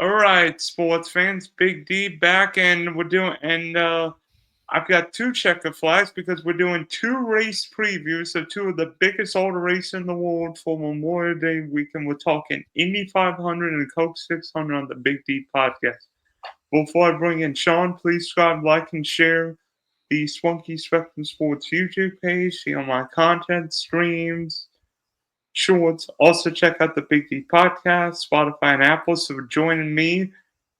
All right, sports fans, Big D back, and I've got two checker flags because we're doing two race previews of two of the biggest auto races in the world for Memorial Day weekend. We're talking Indy 500 and Coke 600 on the Big D podcast. Before I bring in Sean, please subscribe, like, and share the Spunky Spectrum Sports YouTube page. See all my content, streams, shorts. Also, check out the Big D podcast, Spotify, and Apple. So, joining me,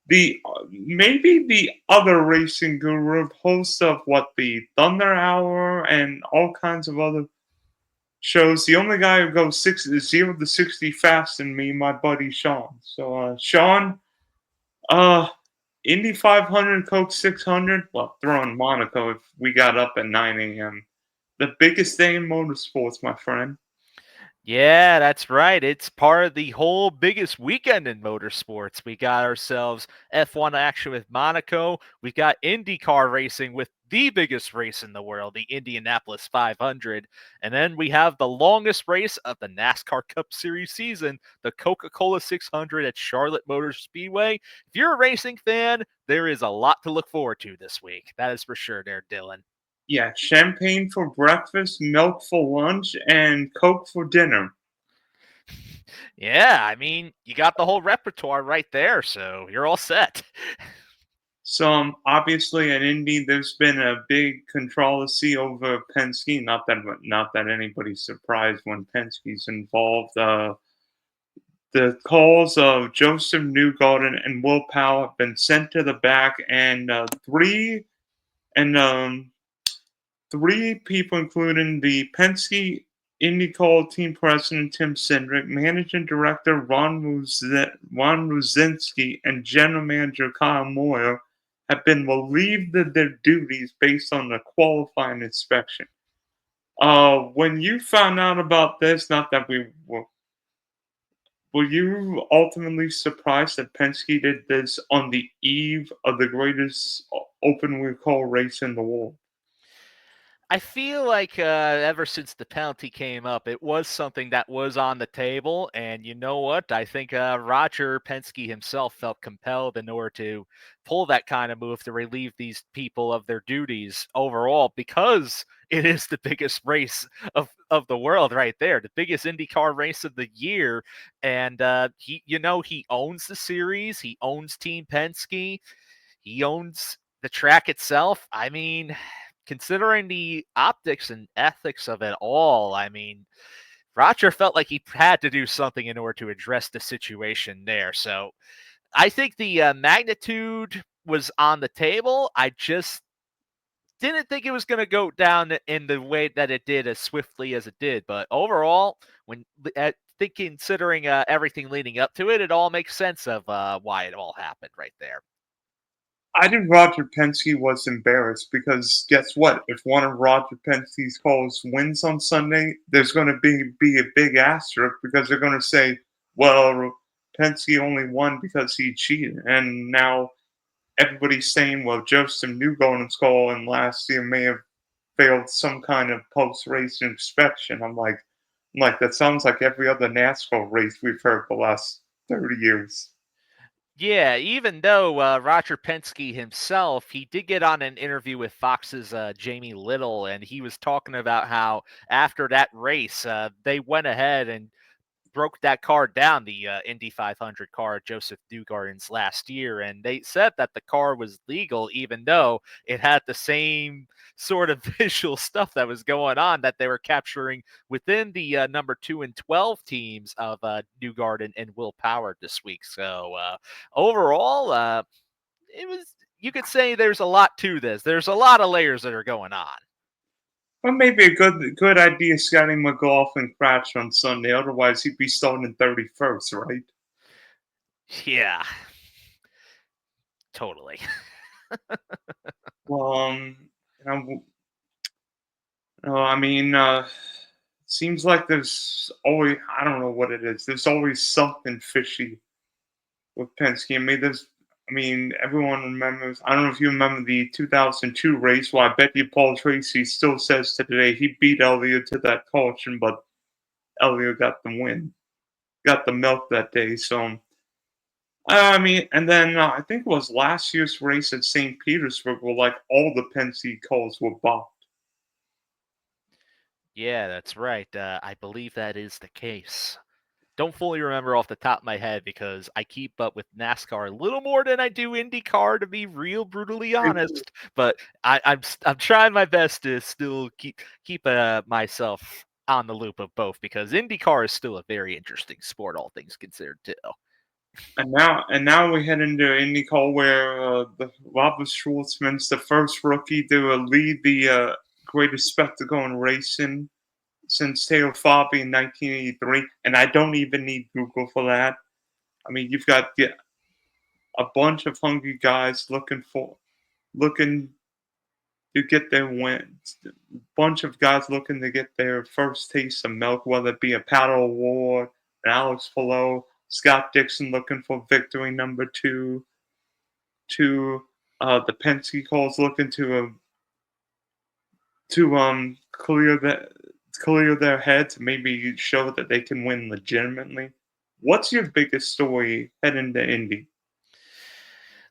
the maybe the other racing guru, host of the Thunder Hour and all kinds of other shows. The only guy who goes 0 to 60 fast than me, my buddy Sean. So, Sean, uh, Indy 500, Coke 600. Well, throwing Monaco if we got up at 9 a.m. The biggest day in motorsports, my friend. Yeah, that's right. It's part of the whole biggest weekend in motorsports. We got ourselves F1 action with Monaco. We've got IndyCar racing with the biggest race in the world, the Indianapolis 500. And then we have the longest race of the NASCAR Cup Series season, the Coca-Cola 600 at Charlotte Motor Speedway. If you're a racing fan, there is a lot to look forward to this week. That is for sure there, Dylan. Yeah, champagne for breakfast, milk for lunch, and Coke for dinner. Yeah, I mean, you got the whole repertoire right there, so you're all set. So obviously at Indy, there's been a big controversy over Penske. Not that anybody's surprised when Penske's involved. The calls of Joseph Newgarden and Will Powell have been sent to the back, and and three people, including the Penske IndyCar team president Tim Cindric, managing director Ron Ruzinski, and general manager Kyle Moyer, have been relieved of their duties based on the qualifying inspection. When you found out about this, not that we were you ultimately surprised that Penske did this on the eve of the greatest open wheel car race in the world? I feel like ever since the penalty came up, it was something that was on the table. And you know what? I think Roger Penske himself felt compelled in order to pull that kind of move to relieve these people of their duties overall because it is the biggest race of the world right there, the biggest IndyCar race of the year. And he owns the series. He owns Team Penske. He owns the track itself. I mean, considering the optics and ethics of it all, I mean, Roger felt like he had to do something in order to address the situation there. So I think the magnitude was on the table. I just didn't think it was going to go down in the way that it did as swiftly as it did. But overall, when considering everything leading up to it, it all makes sense of why it all happened right there. I think Roger Penske was embarrassed because guess what? If one of Roger Penske's calls wins on Sunday, there's going to be a big asterisk because they're going to say, well, Penske only won because he cheated. And now everybody's saying, well, Joseph Newgarden's call in last year may have failed some kind of post-race inspection. I'm like, that sounds like every other NASCAR race we've heard the last 30 years. Yeah, even though Roger Penske himself, he did get on an interview with Fox's Jamie Little, and he was talking about how after that race, they went ahead and broke that car down, the Indy 500 car, Joseph Newgarden's last year, and they said that the car was legal, even though it had the same sort of visual stuff that was going on that they were capturing within the number 2 and 12 teams of Newgarden and Will Power this week. So overall, it was. You could say there's a lot to this. There's a lot of layers that are going on. Well, maybe a good idea Scotty McLaughlin crashed on Sunday. Otherwise, he'd be starting 31st, right? Yeah, totally. Well, I mean, seems like there's always, I don't know what it is. There's always something fishy with Penske. Everyone remembers. I don't know if you remember the 2002 race. Well, I bet you Paul Tracy still says to today he beat Elliott to that caution, but Elliott got the win, got the milk that day. So I mean, and then I think it was last year's race at St. Petersburg where like all the Penske cars were bombed. Yeah, that's right. I believe that is the case. Don't fully remember off the top of my head because I keep up with NASCAR a little more than I do IndyCar, to be real brutally honest. But I'm trying my best to still keep myself on the loop of both because IndyCar is still a very interesting sport, all things considered, too. And now we head into IndyCar where the Robert Schwartzman's the first rookie to lead the greatest spectacle in racing since Taylor Fabi in 1983, and I don't even need Google for that. I mean, you've got a bunch of hungry guys looking to get their wins. A bunch of guys looking to get their first taste of milk, whether it be a paddle award, an Alex Palou, Scott Dixon looking for victory number two. The Penske calls looking to clear their heads, maybe show that they can win legitimately. What's your biggest story heading to Indy?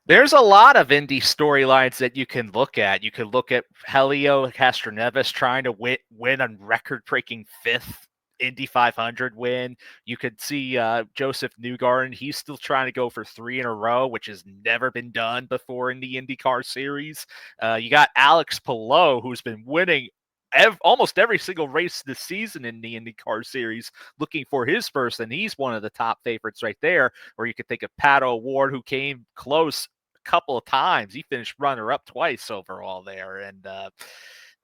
There's a lot of indie storylines that you can look at. You could look at Helio Castroneves trying to win a record-breaking fifth Indy 500 win. You could see Joseph Newgarden. He's still trying to go for 3 in a row, which has never been done before in the IndyCar series. You got Alex Palou, who's been winning almost every single race this season in the IndyCar series, looking for his first, and he's one of the top favorites right there. Or you could think of Pato O'Ward, who came close a couple of times. He finished runner-up twice overall there, and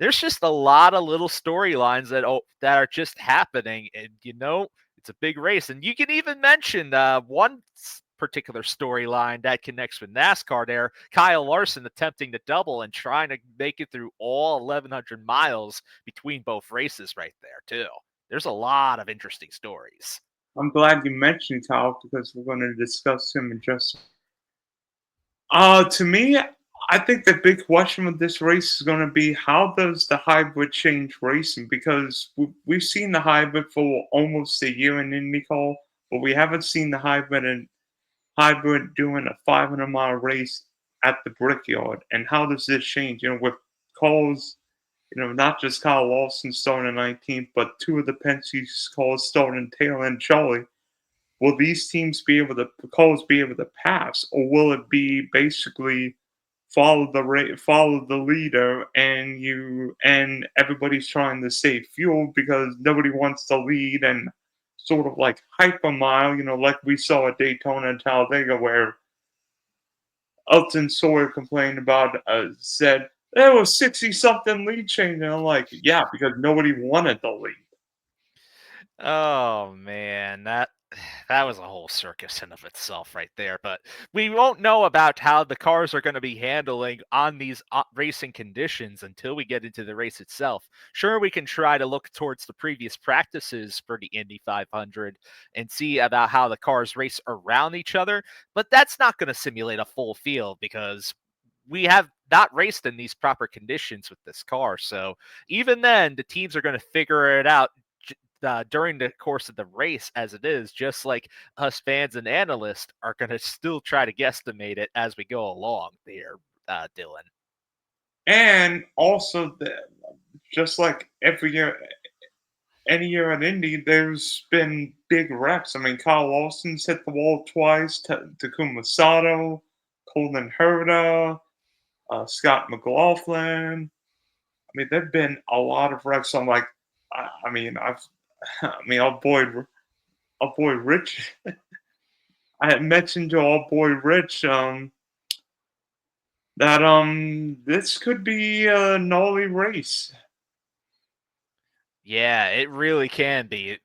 there's just a lot of little storylines that are just happening, and it's a big race. And you can even mention one particular storyline that connects with NASCAR there. Kyle Larson attempting to double and trying to make it through all 1,100 miles between both races right there, too. There's a lot of interesting stories. I'm glad you mentioned Kyle because we're going to discuss him in just. To me, I think the big question with this race is going to be how does the hybrid change racing? Because we've seen the hybrid for almost a year in IndyCar, but we haven't seen the hybrid doing a 500-mile race at the Brickyard. And how does this change? With calls, not just Kyle Lawson starting in 19th, but two of the Penske's calls starting tail end Charlie. Will these teams be able to calls be able to pass, or will it be basically follow the leader, and everybody's trying to save fuel because nobody wants to lead and sort of like hyper mile, like we saw at Daytona and Talladega where Elton Sawyer complained about said there was 60 something lead change, and I'm like, yeah, because nobody wanted the lead. Oh man, that was a whole circus in of itself right there. But we won't know about how the cars are going to be handling on these racing conditions until we get into the race itself. Sure, we can try to look towards the previous practices for the Indy 500 and see about how the cars race around each other, but that's not going to simulate a full field because we have not raced in these proper conditions with this car. So even then, the teams are going to figure it out during the course of the race as it is, just like us fans and analysts are going to still try to guesstimate it as we go along there, Dylan. And also, just like every year, any year at Indy, there's been big wrecks. I mean, Kyle Lawson's hit the wall twice, Takuma Sato, Colin Herta, Scott McLaughlin. I mean, there've been a lot of wrecks. So I'm like, I mean, I mean, our boy Rich. I had mentioned to our boy Rich that this could be a gnarly race. Yeah, it really can be.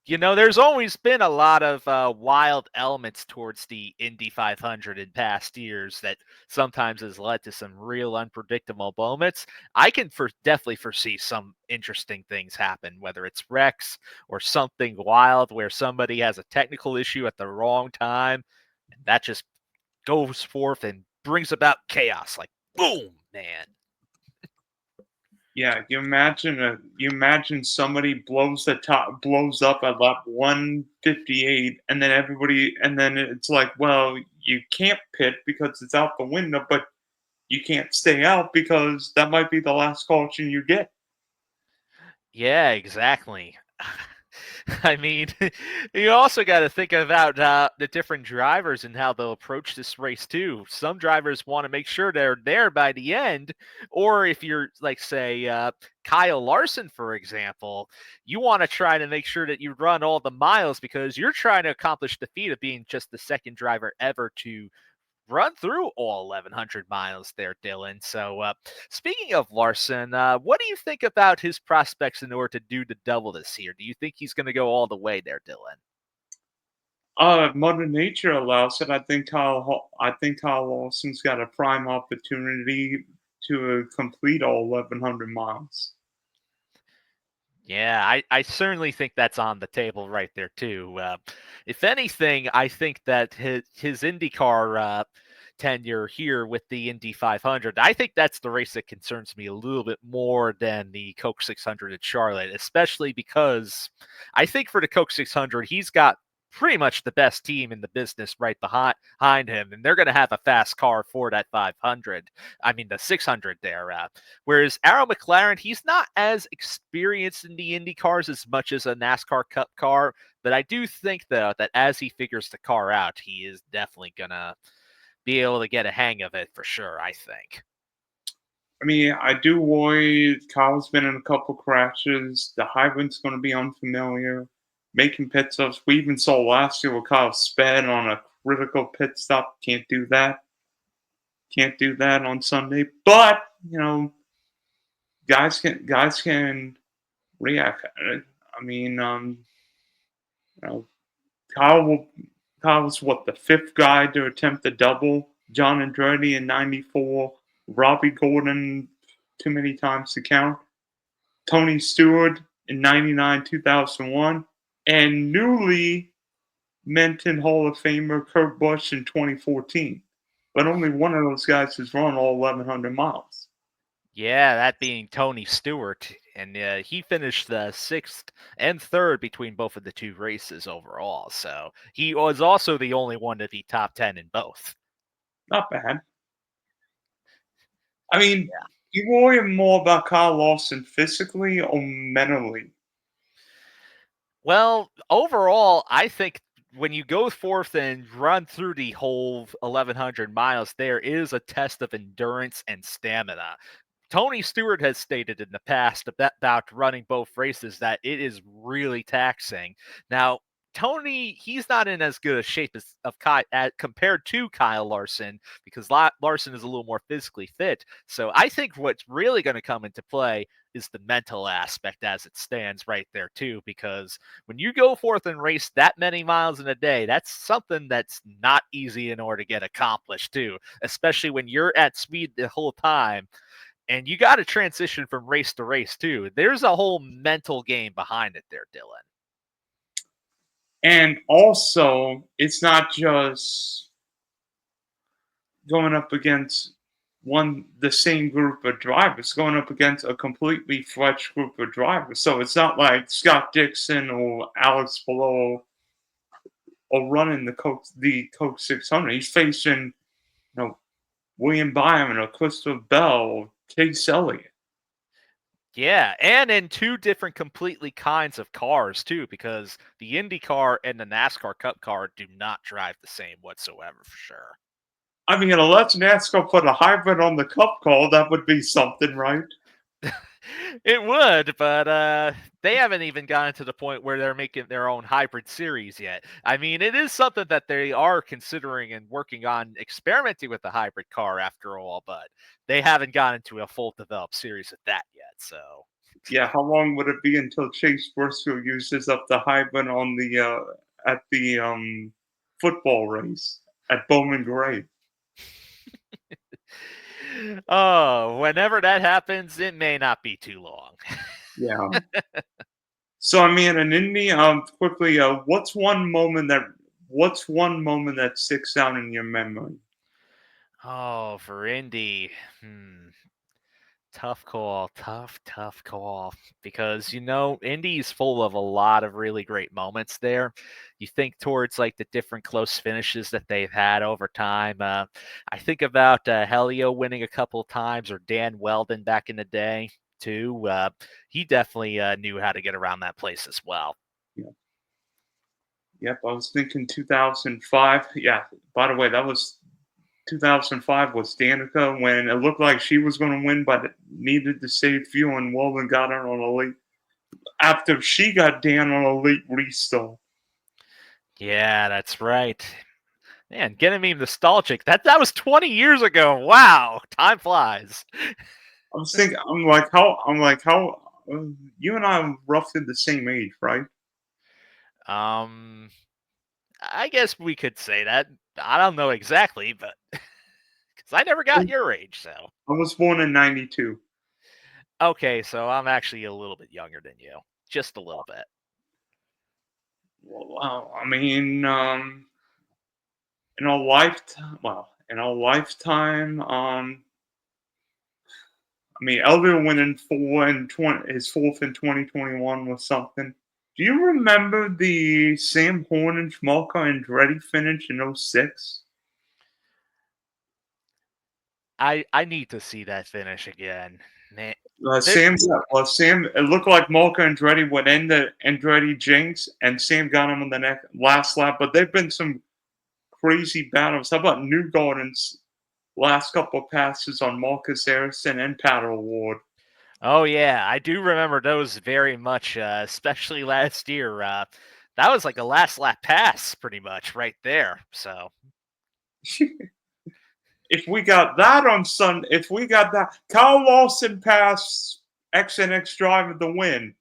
There's always been a lot of wild elements towards the Indy 500 in past years that sometimes has led to some real unpredictable moments. I can definitely foresee some interesting things happen, whether it's wrecks or something wild where somebody has a technical issue at the wrong time, and that just goes forth and brings about chaos. Like, boom, man. Yeah, you imagine somebody blows up at lap 158, and then it's like, well, you can't pit because it's out the window, but you can't stay out because that might be the last caution you get. Yeah, exactly. I mean, you also got to think about the different drivers and how they'll approach this race too. Some drivers want to make sure they're there by the end, or if you're like, say, Kyle Larson, for example, you want to try to make sure that you run all the miles because you're trying to accomplish the feat of being just the second driver ever to run through all 1,100 miles there, Dylan. So, speaking of Larson, what do you think about his prospects in order to do the double this year? Do you think he's going to go all the way there, Dylan? Mother Nature allows it. I think Kyle Lawson's got a prime opportunity to complete all 1,100 miles. Yeah, I certainly think that's on the table right there too. If anything, I think that his IndyCar tenure here with the Indy 500, I think that's the race that concerns me a little bit more than the Coke 600 at Charlotte, especially because I think for the Coke 600, he's got pretty much the best team in the business right behind him, and they're going to have a fast car for that 500. I mean, the 600 there. Whereas Arrow McLaren, he's not as experienced in the Indy cars as much as a NASCAR Cup car, but I do think though that as he figures the car out, he is definitely gonna be able to get a hang of it for sure. I think. I mean, I do worry. Kyle's been in a couple crashes. The hybrid's going to be unfamiliar. Making pit stops. We even saw last year where Kyle sped on a critical pit stop. Can't do that. Can't do that on Sunday. But guys can react. I mean, you know, Kyle will, Kyle's what, the fifth guy to attempt the double. John Andretti in '94. Robbie Gordon, too many times to count. Tony Stewart in '99, 2001, and newly minted Hall of Famer Kurt Busch in 2014. But only one of those guys has run all 1,100 miles. Yeah, that being Tony Stewart, and he finished the sixth and third between both of the two races overall. So he was also the only one to be top 10 in both. Not bad. I mean, you worry more about Kyle Lawson physically or mentally? Well, overall, I think when you go forth and run through the whole 1,100 miles, there is a test of endurance and stamina. Tony Stewart has stated in the past about running both races that it is really taxing. Now, Tony, he's not in as good a shape as compared to Kyle Larson because Larson is a little more physically fit. So I think what's really going to come into play is the mental aspect as it stands right there too. Because when you go forth and race that many miles in a day, that's something that's not easy in order to get accomplished too. Especially when you're at speed the whole time and you got to transition from race to race too. There's a whole mental game behind it there, Dylan. And also, it's not just going up against the same group of drivers, going up against a completely fresh group of drivers. So it's not like Scott Dixon or Alex Below are running the Coke 600. He's facing William Byron or Christopher Bell or Chase Elliott. Yeah, and in two different completely kinds of cars too, because the Indy car and the NASCAR Cup car do not drive the same whatsoever for sure. I mean, unless NASCAR put a hybrid on the Cup car, that would be something, right? It would, but they haven't even gotten to the point where they're making their own hybrid series yet. I mean, it is something that they are considering and working on experimenting with the hybrid car after all, but they haven't gotten to a full developed series of that yet. So Yeah, how long would it be until Chase Briscoe uses up the hybrid on the at the football race at Bowman Gray? oh, whenever that happens, it may not be too long. Yeah. So I mean, in Indy, quickly, what's one moment that sticks out in your memory? Oh, for Indy. Hmm. Tough call. Tough call. Because, Indy's full of a lot of really great moments there. You think towards like the different close finishes that they've had over time. I think about Helio winning a couple of times, or Dan Weldon back in the day, too. He definitely knew how to get around that place as well. Yeah. Yep, I was thinking 2005. Yeah, by the way, that was 2005 was Danica when it looked like she was going to win, but it needed to save fuel, and Weldon got her on a late. After she got Dan on a late restart. Yeah, that's right. Man, getting me nostalgic. That was 20 years ago. Wow, time flies. I was thinking, you and I are roughly the same age, right? Um, I guess we could say that. I don't know exactly, but because I never got your age, so. I was born in '92. Okay, so I'm actually a little bit younger than you. Just a little bit. Well, I mean, in a lifetime, I mean, Elvin winning his fourth in 2021 was something. Do you remember the Sam Hornish, Marco Andretti finish in '06? I need to see that finish again. Man, there, Sam. It looked like Marco Andretti would end the Andretti jinx, and Sam got him on the last lap. But there've been some crazy battles. How about Newgarden's last couple of passes on Marcus Harrison and Paddle Ward? oh yeah, I do remember those very much, especially last year. That was like a last lap pass, pretty much right there. So If we got that on Sunday, if we got that, Kyle Lawson passed XNX Driver to win.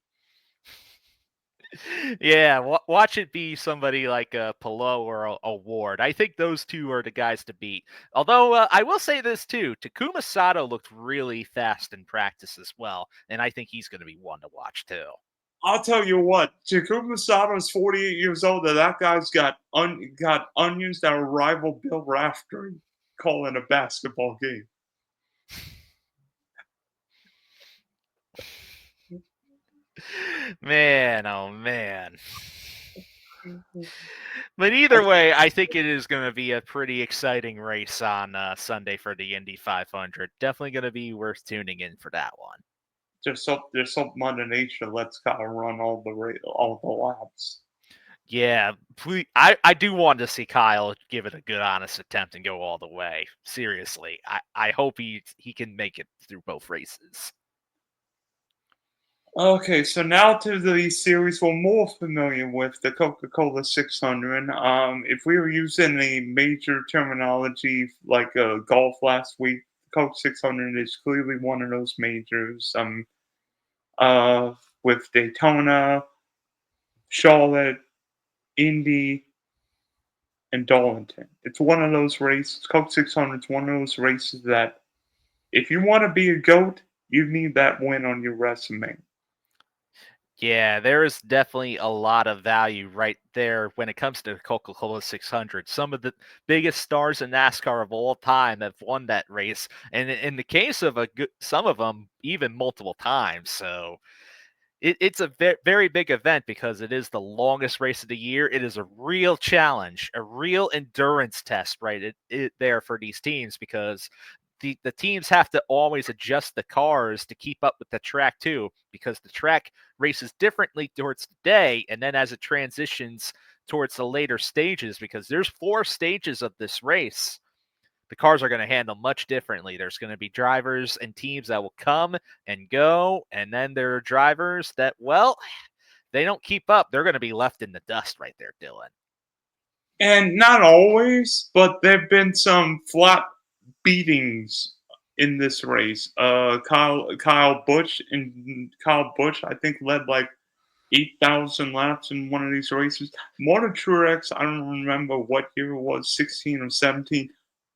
yeah, watch it be somebody like a Pillow or a Ward. I think those two are the guys to beat. Although I will say this too, Takuma Sato looked really fast in practice as well, and I think he's going to be one to watch too. I'll tell you what, Takuma Sato is 48 years old, and that guy's got onions that will rival Bill Raftery calling a basketball game. Man, oh man. But either way, I think it is going to be a pretty exciting race on Sunday for the Indy 500. Definitely going to be worth tuning in for that one. Just hope Mother Nature lets Kyle run all the laps. Yeah, please, I do want to see Kyle give it a good, honest attempt and go all the way. Seriously, I hope he can make it through both races. Okay, so now to the series we're more familiar with, the Coca-Cola 600. If we were using a major terminology like golf last week, Coke 600 is clearly one of those majors. With Daytona, Charlotte, Indy, and Darlington. It's one of those races. Coke 600 is one of those races that, if you want to be a GOAT, you need that win on your resume. Yeah, there is definitely a lot of value right there when it comes to Coca-Cola 600. Some of the biggest stars in NASCAR of all time have won that race, and in the case of some of them, even multiple times. So it's a very big event because it is the longest race of the year. It is a real challenge, a real endurance test, right? There for these teams because the teams have to always adjust the cars to keep up with the track too, because the track races differently towards the day, and then as it transitions towards the later stages, because there's 4 stages of this race, the cars are going to handle much differently. There's going to be drivers and teams that will come and go, and then there are drivers that, well, they don't keep up. They're going to be left in the dust right there, Dylan. And not always, but there've been some flat beatings in this race. Kyle Busch, I think, led like 8,000 laps in one of these races. Martin Truex, I don't remember what year it was, 16 or 17.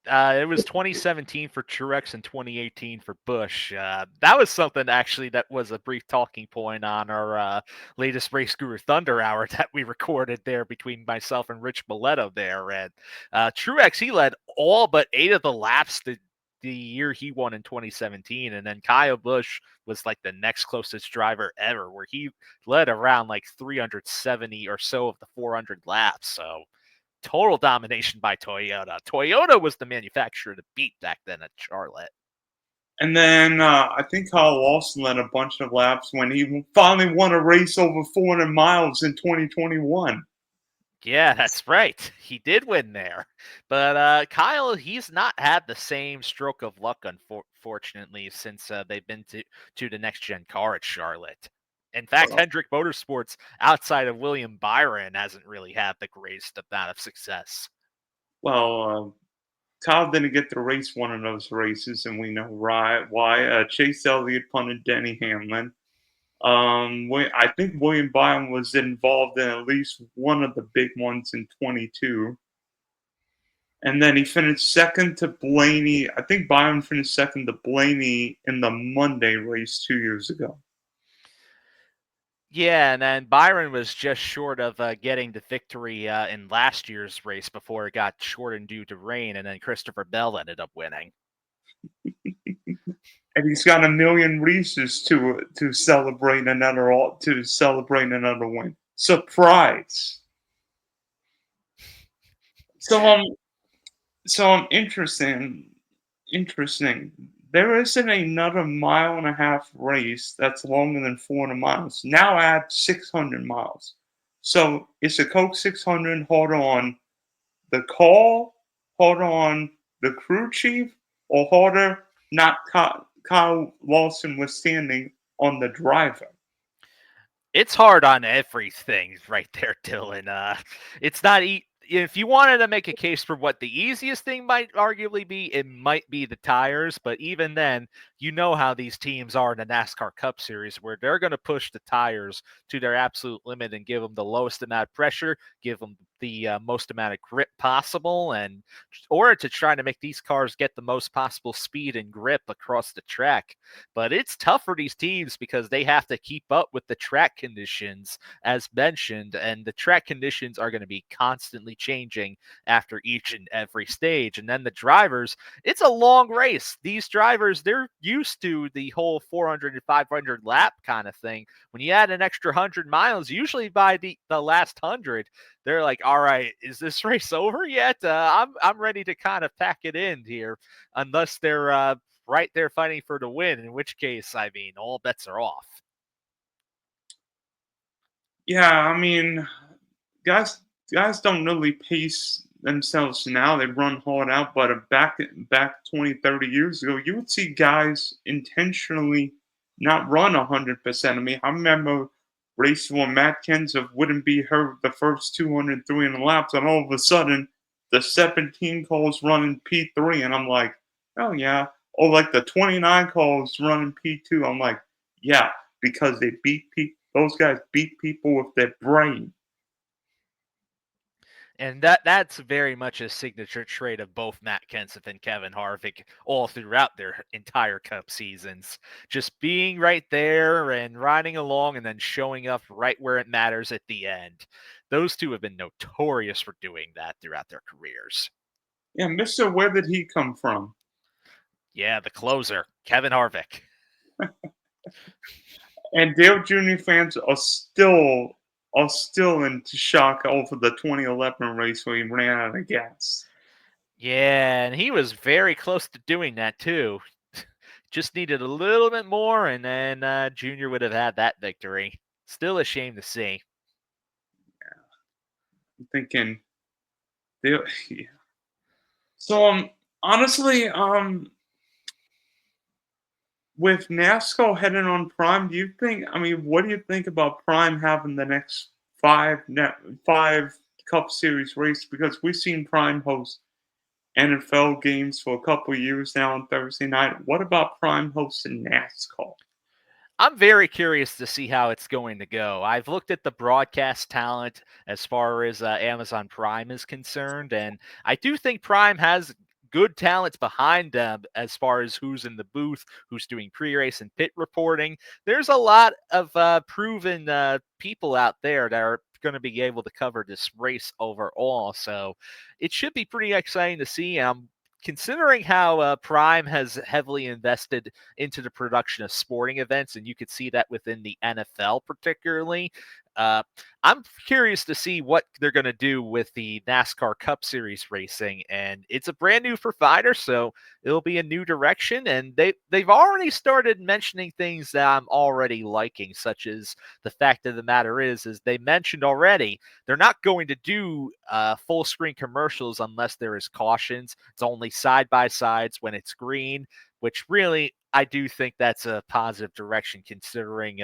It was 2017 for Truex and 2018 for Busch. That was something actually that was a brief talking point on our latest RaceGuru Thunder Hour that we recorded there between myself and Rich Mileto there. And Truex, he led all but 8 of the laps the the year he won in 2017. And then Kyle Busch was like the next closest driver ever, where he led around like 370 or so of the 400 laps. So total domination by Toyota. Toyota was the manufacturer to beat back then at Charlotte. And then I think Kyle Lawson led a bunch of laps when he finally won a race over 400 miles in 2021. Yeah, that's right. He did win there. But Kyle, he's not had the same stroke of luck, unfortunately, since they've been to the next gen car at Charlotte. In fact, Well, Hendrick Motorsports, outside of William Byron, hasn't really had the greatest amount of success. well, Kyle didn't get to race one of those races, and we know why. Chase Elliott punted Denny Hamlin. I think William Byron was involved in at least one of the big ones in 22. And then he finished second to Blaney. I think Byron finished second to Blaney in the Monday race 2 years ago. Yeah, and then Byron was just short of getting the victory in last year's race before it got shortened due to rain, and then Christopher Bell ended up winning. And he's got a million races to celebrate another win. Surprise! So interesting. There isn't another mile and a half race that's longer than 400 miles. Now add 600 miles. So it's a Coke 600 hard on the call, hard on the crew chief, or harder not Kyle Lawson was standing on the driver. It's hard on everything right there, Dylan. It's not if you wanted to make a case for what the easiest thing might arguably be, it might be the tires. But even then, you know how these teams are in the NASCAR Cup Series, where they're going to push the tires to their absolute limit and give them the lowest amount of pressure, give them the most amount of grip possible, and or to try to make these cars get the most possible speed and grip across the track. But it's tough for these teams because they have to keep up with the track conditions, as mentioned, and the track conditions are going to be constantly changing after each and every stage. And then the drivers, it's a long race. These drivers, they're used to the whole 400 and 500 lap kind of thing. When you add an extra 100 miles, usually by the last 100, they're like, all right, is this race over yet? I'm ready to kind of pack it in here, unless they're right there fighting for the win, in which case, I mean, all bets are off. Yeah, I mean, guys don't really pace themselves now. They run hard out, but back 20, 30 years ago, you would see guys intentionally not run 100%. I mean, I remember races where Matt Kenseth wouldn't be hurt the first 200, 300 laps, and all of a sudden, the 17 calls running P3, and I'm like, oh yeah. Or like the 29 calls running P2, I'm like, yeah, because they beat people. Those guys beat people with their brain. And that's very much a signature trait of both Matt Kenseth and Kevin Harvick all throughout their entire Cup seasons. Just being right there and riding along and then showing up right where it matters at the end. Those two have been notorious for doing that throughout their careers. Yeah, Mister, where did he come from? Yeah, the closer, Kevin Harvick. And Dale Jr. fans are still into shock over the 2011 race where he ran out of gas. Yeah, and he was very close to doing that too. Just needed a little bit more, and then Junior would have had that victory. Still a shame to see. I'm thinking, Dale, yeah. So honestly, with NASCAR heading on Prime, do you think? I mean, what do you think about Prime having the next five Cup Series race? Because we've seen Prime host NFL games for a couple of years now on Thursday night. What about Prime hosting NASCAR? I'm very curious to see how it's going to go. I've looked at the broadcast talent as far as Amazon Prime is concerned, and I do think Prime has good talents behind them as far as who's in the booth, who's doing pre-race and pit reporting. There's a lot of proven people out there that are going to be able to cover this race overall, so it should be pretty exciting to see. I'm considering how Prime has heavily invested into the production of sporting events, and you could see that within the NFL particularly. Uh, I'm curious to see what they're going to do with the NASCAR Cup Series racing, and it's a brand new provider, so it'll be a new direction. And they've already started mentioning things that I'm already liking, such as the fact of the matter is they mentioned already they're not going to do full screen commercials unless there is cautions. It's only side by sides when it's green, which really I do think that's a positive direction considering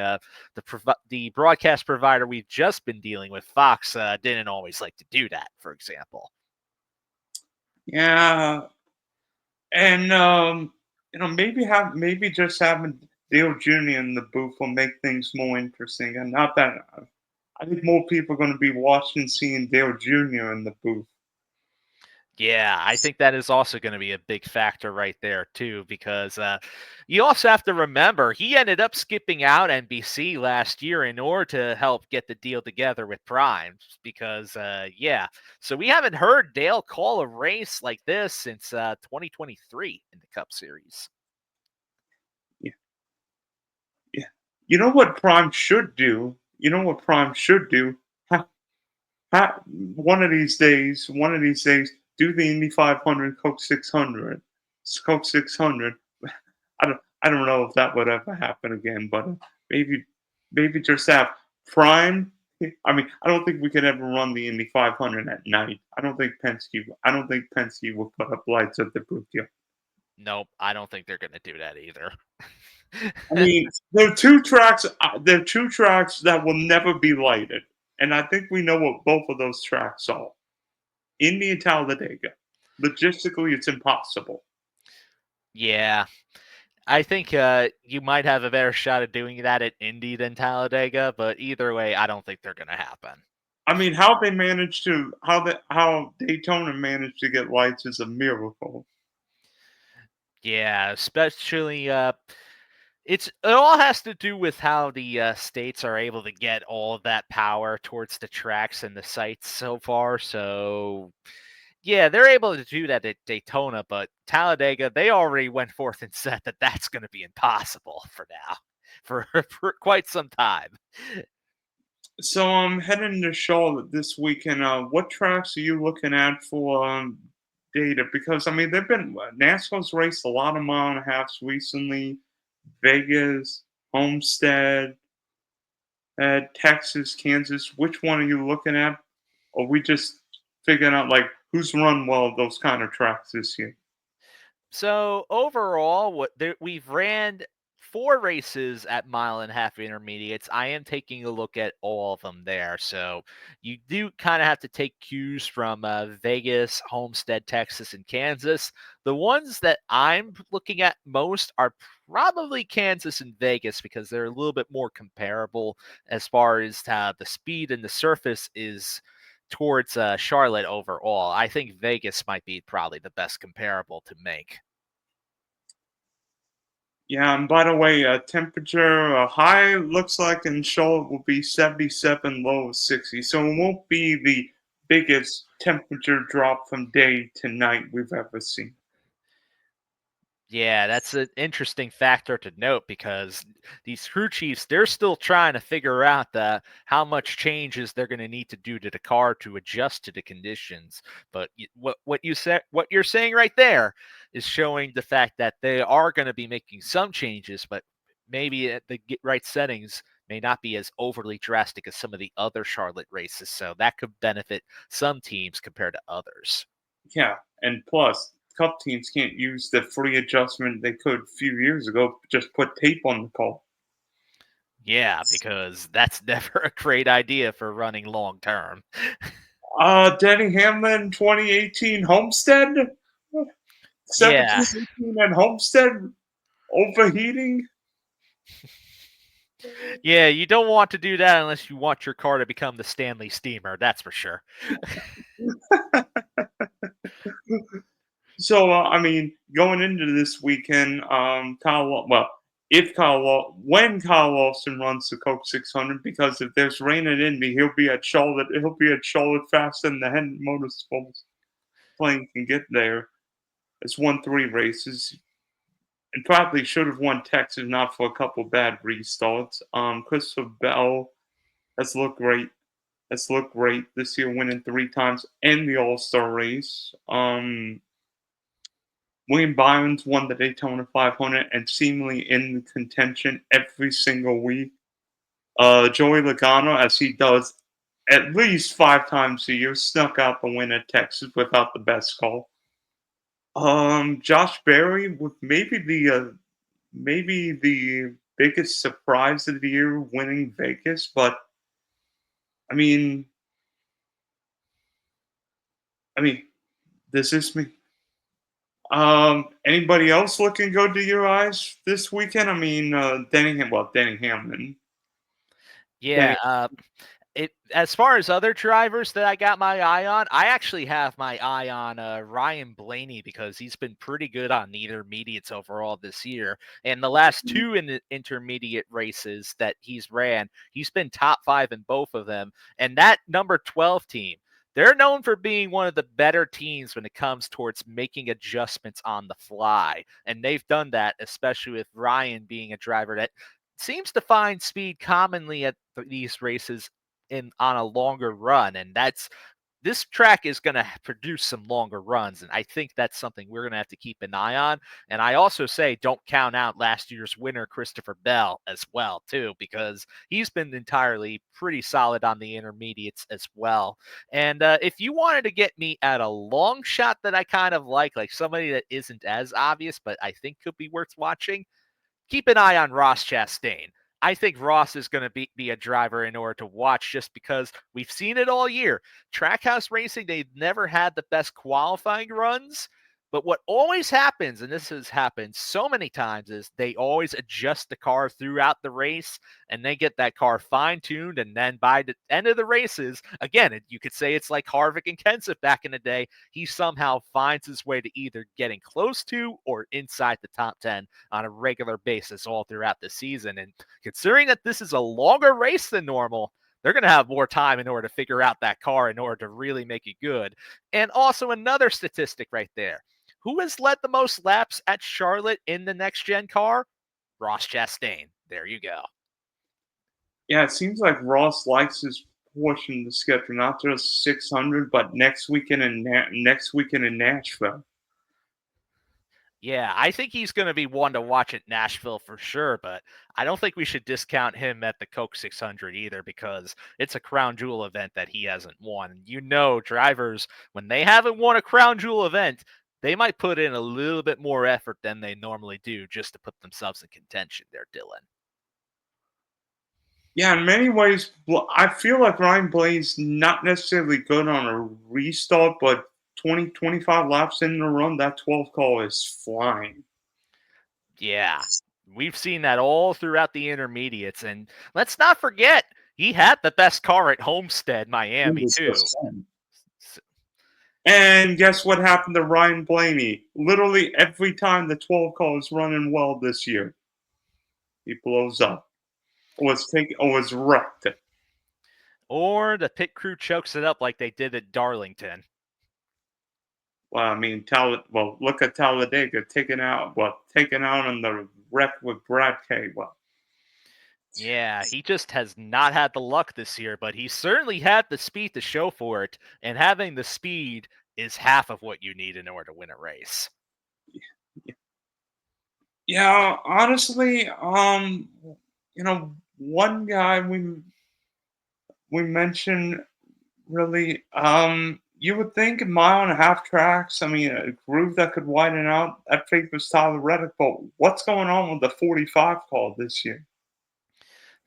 the broadcast provider we've just been dealing with, Fox, didn't always like to do that, for example. Yeah, and maybe just having Dale Jr. in the booth will make things more interesting. And not that I think more people are going to be watching, seeing Dale Jr. in the booth. Yeah, I think that is also going to be a big factor right there too, because you also have to remember he ended up skipping out NBC last year in order to help get the deal together with Prime. Because yeah, so we haven't heard Dale call a race like this since 2023 in the Cup Series. Yeah, yeah. You know what Prime should do? You know what Prime should do? One of these days, do the Indy 500, Coke 600, Coke 600. I don't know if that would ever happen again, but maybe, maybe just have Prime. I mean, I don't think we could ever run the Indy 500 at night. I don't think Penske will put up lights at the booth yet. Nope, I don't think they're going to do that either. I mean, there are two tracks. There are two tracks that will never be lighted, and I think we know what both of those tracks are. Indy and Talladega. Logistically, it's impossible. Yeah, I think you might have a better shot of doing that at Indy than Talladega, but either way, I don't think they're going to happen. I mean, how Daytona managed to get lights is a miracle. Yeah, especially it all has to do with how the states are able to get all of that power towards the tracks and the sites so far. So yeah, they're able to do that at Daytona, but Talladega, they already went forth and said that that's going to be impossible for now, for quite some time. So I'm heading to Charlotte this weekend. What tracks are you looking at for data? Because I mean, they've been NASCAR's raced a lot of mile and a halves recently. Vegas, Homestead, Texas, Kansas. Which one are you looking at? Or we just figuring out like who's run well at those kind of tracks this year? So overall, we've ran 4 races at mile and a half intermediates. I am taking a look at all of them there. So you do kind of have to take cues from Vegas, Homestead, Texas, and Kansas. The ones that I'm looking at most are probably Kansas and Vegas because they're a little bit more comparable as far as the speed and the surface is towards Charlotte overall. I think Vegas might be probably the best comparable to make. Yeah, and by the way, temperature high looks like in Charlotte will be 77, low of 60. So it won't be the biggest temperature drop from day to night we've ever seen. Yeah, that's an interesting factor to note because these crew chiefs, they're still trying to figure out how much changes they're going to need to do to the car to adjust to the conditions. But what you're saying right there is showing the fact that they are going to be making some changes, but maybe at the right settings may not be as overly drastic as some of the other Charlotte races. So that could benefit some teams compared to others. Yeah, and plus, Cup teams can't use the free adjustment they could a few years ago. Just put tape on the car. Yeah, because that's never a great idea for running long term. Denny Hamlin, 2018 Homestead, Yeah. 17-18 at Homestead, overheating. Yeah, you don't want to do that unless you want your car to become the Stanley Steamer, that's for sure. So, I mean, going into this weekend, when Kyle Lawson runs the Coke 600, because if there's rain at Indy, he'll be at Charlotte. He'll be at Charlotte faster than the Hendon Motorsports plane can get there. Has won 3 races and probably should have won Texas, not for a couple bad restarts. Christopher Bell has looked great. Has looked great this year, winning 3 times in the All Star race. William Byron's won the Daytona 500 and seemingly in contention every single week. Joey Logano, as he does at least 5 times a year, snuck out the win at Texas without the best call. Josh Berry with maybe the biggest surprise of the year, winning Vegas. But I mean, I mean, does this mean anybody else looking good to your eyes this weekend? I mean, Denny Hamlin. Yeah, Denny, it as far as other drivers that I got my eye on, I actually have my eye on Ryan Blaney because he's been pretty good on the intermediates overall this year. And the last two in the intermediate races that he's ran, he's been top 5 in both of them. And that number 12 team, they're known for being one of the better teams when it comes towards making adjustments on the fly. And they've done that, especially with Ryan being a driver that seems to find speed commonly at these races in on a longer run, and this track is going to produce some longer runs, and I think that's something we're going to have to keep an eye on. And I also say don't count out last year's winner Christopher Bell as well too, because he's been entirely pretty solid on the intermediates as well. And if you wanted to get me at a long shot that I kind of like somebody that isn't as obvious but I think could be worth watching, keep an eye on Ross Chastain. I think Ross is going to be a driver in order to watch just because we've seen it all year. Trackhouse racing, they've never had the best qualifying runs. But what always happens, and this has happened so many times, is they always adjust the car throughout the race and they get that car fine tuned. And then by the end of the races, again, you could say it's like Harvick and Kenseth back in the day. He somehow finds his way to either getting close to or inside the top 10 on a regular basis all throughout the season. And considering that this is a longer race than normal, they're going to have more time in order to figure out that car in order to really make it good. And also another statistic right there. Who has led the most laps at Charlotte in the next gen car? Ross Chastain. There you go. yeah, it seems like Ross likes his portion of the schedule, not just 600, but next weekend in Nashville. Yeah, I think he's going to be one to watch at Nashville for sure, but I don't think we should discount him at the Coke 600 either because it's a crown jewel event that he hasn't won. You know, drivers, when they haven't won a crown jewel event, they might put in a little bit more effort than they normally do just to put themselves in contention there, Dylan. Yeah, in many ways, I feel like Ryan Blaney's not necessarily good on a restart, but 20, 25 laps in the run, that 12 call is flying. Yeah, we've seen that all throughout the intermediates. And let's not forget, he had the best car at Homestead, Miami, too. 100%. And guess what happened to Ryan Blaney? Literally every time the 12 call is running well this year, he blows up. Was wrecked. Or the pit crew chokes it up like they did at Darlington. Well, I mean, look at Talladega taken out on the wreck with Brad K. Well, Yeah, he just has not had the luck this year, but he certainly had the speed to show for it. And having the speed is half of what you need in order to win a race. yeah, honestly, one guy we mentioned really, you would think mile and a half tracks. I mean, a groove that could widen out. That favors Tyler Reddick, but what's going on with the 45 call this year?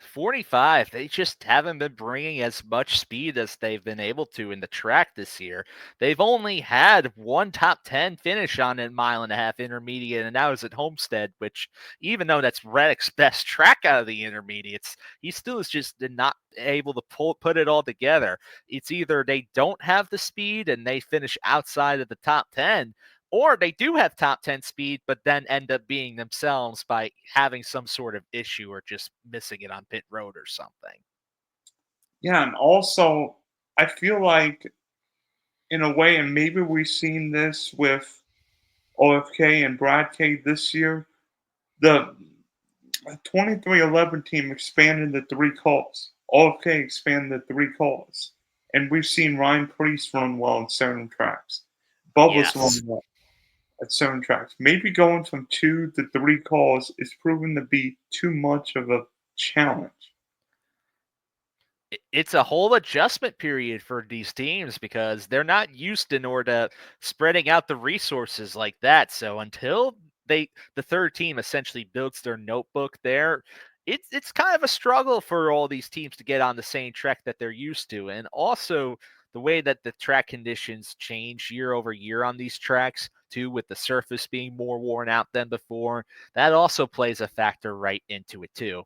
45, they just haven't been bringing as much speed as they've been able to in the track this year. They've only had one top 10 finish on a mile and a half intermediate, and that was at Homestead, which, even though that's Reddick's best track out of the intermediates, he still is just not able to put it all together. It's either they don't have the speed and they finish outside of the top 10, or they do have top 10 speed, but then end up being themselves by having some sort of issue or just missing it on pit road or something. Yeah, and also I feel like in a way, and maybe we've seen this with OFK and Brad K this year. The 2311 team expanded to 3 cars. OFK expanded to 3 cars. And we've seen Ryan Preece run well on certain tracks. Bubba's Yes. run well at certain tracks. Maybe going from 2 to 3 cars is proven to be too much of a challenge. It's a whole adjustment period for these teams because they're not used in order to spreading out the resources like that. So until the third team essentially builds their notebook there, it's kind of a struggle for all these teams to get on the same track that they're used to. And also the way that the track conditions change year over year on these tracks too, with the surface being more worn out than before, that also plays a factor right into it too.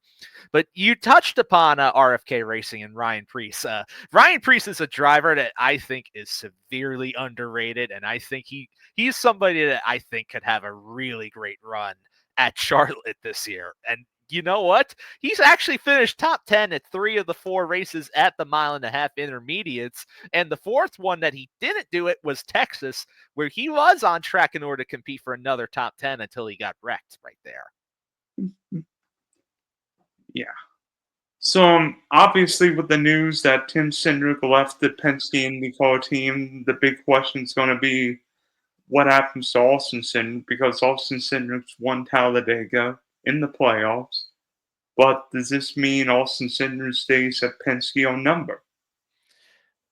But you touched upon RFK Racing and Ryan Preece. Ryan Preece is a driver that I think is severely underrated, and I think he's somebody that I think could have a really great run at Charlotte this year. And you know what? He's actually finished top 10 at 3 of the 4 races at the mile-and-a-half intermediates. And the fourth one that he didn't do it was Texas, where he was on track in order to compete for another top 10 until he got wrecked right there. Yeah. So obviously, with the news that Tim Cindric left the Penske IndyCar team, the big question is going to be what happens to Austin Cindric, because Austin Cindric's won Talladega in the playoffs. But does this mean Austin Cindric stays at Penske on number?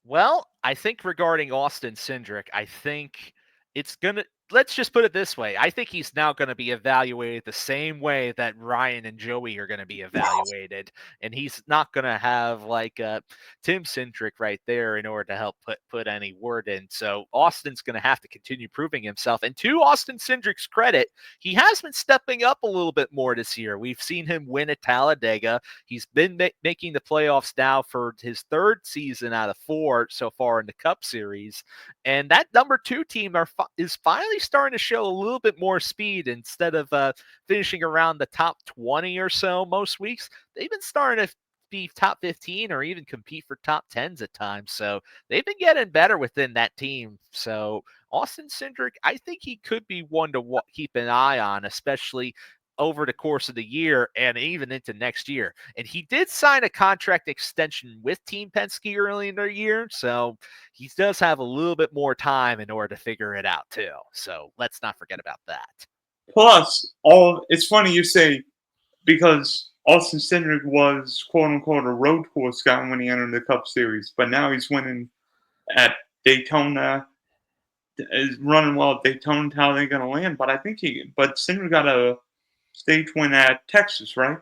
Well, I think regarding Austin Cindric, I think it's going to, let's just put it this way. I think he's now going to be evaluated the same way that Ryan and Joey are going to be evaluated. And he's not going to have like Tim Cindric right there in order to help put any word in. So Austin's going to have to continue proving himself. And to Austin Cindric's credit, he has been stepping up a little bit more this year. We've seen him win at Talladega. He's been making the playoffs now for his 3rd season out of 4 so far in the Cup Series. And that number 2 team is finally starting to show a little bit more speed. Instead of finishing around the top 20 or so most weeks, they've been starting to be top 15 or even compete for top 10s at times. So they've been getting better within that team. So Austin Cindric, I think he could be one to keep an eye on, especially over the course of the year and even into next year. And he did sign a contract extension with Team Penske early in the year, so he does have a little bit more time in order to figure it out too. So let's not forget about that. Plus, it's funny you say, because Austin Cindric was quote unquote a road course guy when he entered the Cup Series, but now he's winning at Daytona, is running well at Daytona. How they're going to land? But I think but Cindric got a stage win at Texas, right?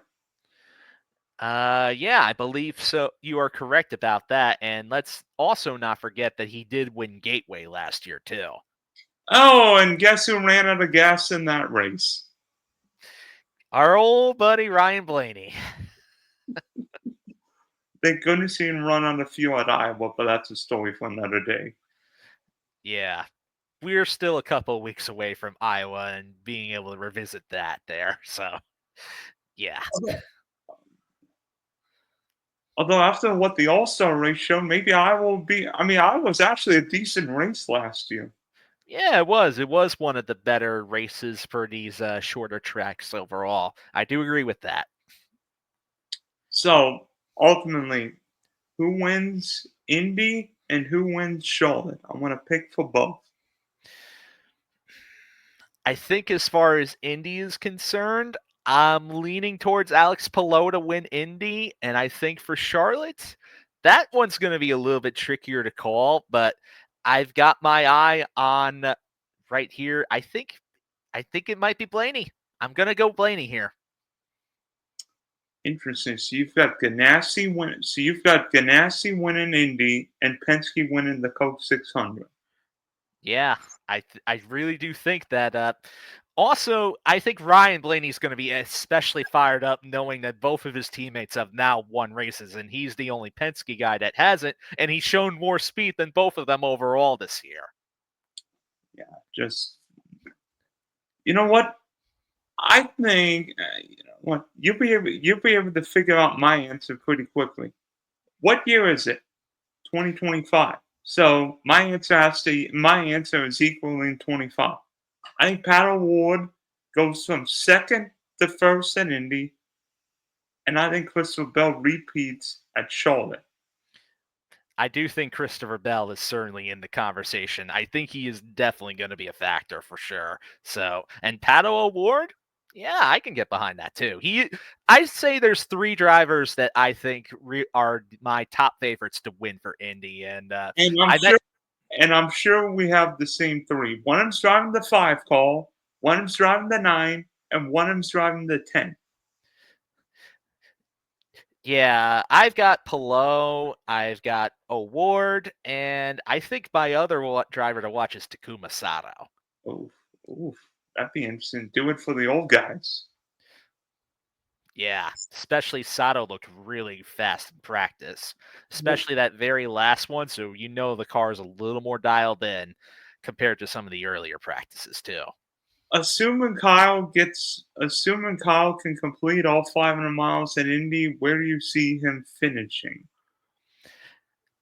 Yeah, I believe so. You are correct about that. And let's also not forget that he did win Gateway last year too. Oh, and guess who ran out of gas in that race? Our old buddy Ryan Blaney. Thank goodness he didn't run on the fuel at Iowa, but that's a story for another day. Yeah, we're still a couple weeks away from Iowa and being able to revisit that there. So, yeah. Although after what the All-Star race showed, maybe Iowa will be. I mean, Iowa was actually a decent race last year. Yeah, it was. It was one of the better races for these shorter tracks overall. I do agree with that. So ultimately, who wins Indy and who wins Charlotte? I want to pick for both. I think as far as Indy is concerned, I'm leaning towards Alex Palou to win Indy, and I think for Charlotte, that one's going to be a little bit trickier to call, but I've got my eye on right here. I think it might be Blaney. I'm going to go Blaney here. Interesting. So you've got Ganassi win. So you've got Ganassi winning Indy and Penske winning the Coke 600. Yeah, I really do think that. Also, I think Ryan Blaney's going to be especially fired up knowing that both of his teammates have now won races, and he's the only Penske guy that hasn't, and he's shown more speed than both of them overall this year. Yeah, just you know what? I think you know what you'll be able to figure out my answer pretty quickly. What year is it? 2025. So my answer is equaling 25. I think Paddle Ward goes from second to first at Indy, and I think Christopher Bell repeats at Charlotte. I do think Christopher Bell is certainly in the conversation. I think he is definitely going to be a factor for sure. So, and Pato O'Ward, yeah, I can get behind that too. I say there's three drivers that I think are my top favorites to win for Indy, and And I'm I bet. sure and I'm sure we have the same three. One of them's driving the 5 call, one of them's driving the 9, and one of them's driving the 10. Yeah, I've got Pillow, I've got O'Ward, and I think my other driver to watch is Takuma Sato. Oof, oof. That'd be interesting. Do it for the old guys. Yeah, especially Sato looked really fast in practice, especially that very last one. So the car is a little more dialed in compared to some of the earlier practices too. Assuming Kyle can complete all 500 miles at Indy, where do you see him finishing?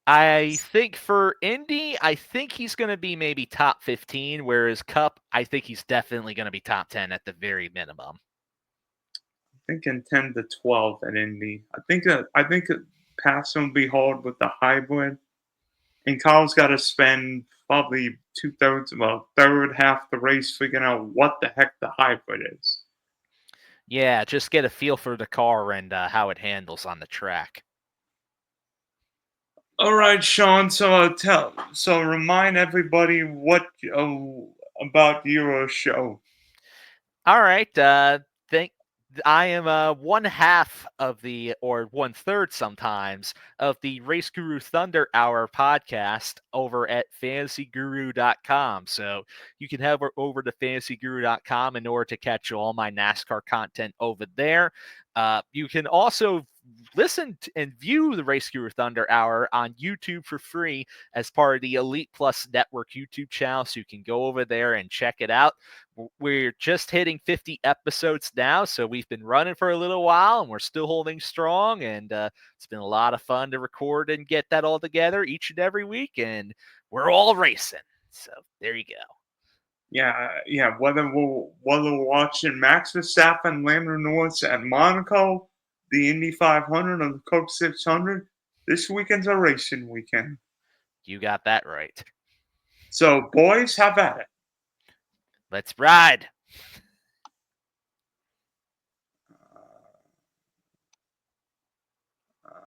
I think for Indy, I think he's going to be maybe top 15, whereas Cup, I think he's definitely going to be top 10 at the very minimum. Thinking 10 to 12 at Indy. I think passing will be hard with the hybrid, and Kyle's got to spend probably third half the race figuring out what the heck the hybrid is. Yeah, just get a feel for the car and how it handles on the track. All right, Sean. So remind everybody what about your show. All right. Think I am one half of the, or one third sometimes, of the Race Guru Thunder Hour podcast over at fantasyguru.com. So you can head over to fantasyguru.com in order to catch all my NASCAR content over there. You can also listen to and view the Race Guru Thunder Hour on YouTube for free as part of the Elite Plus Network YouTube channel. So you can go over there and check it out. We're just hitting 50 episodes now, so we've been running for a little while, and we're still holding strong, and it's been a lot of fun to record and get that all together each and every week, and we're all racing. So there you go. Yeah. Whether we're watching Max Verstappen, Lando Norris at Monaco, the Indy 500, or the Coke 600, this weekend's a racing weekend. You got that right. So, boys, have at it. Let's ride.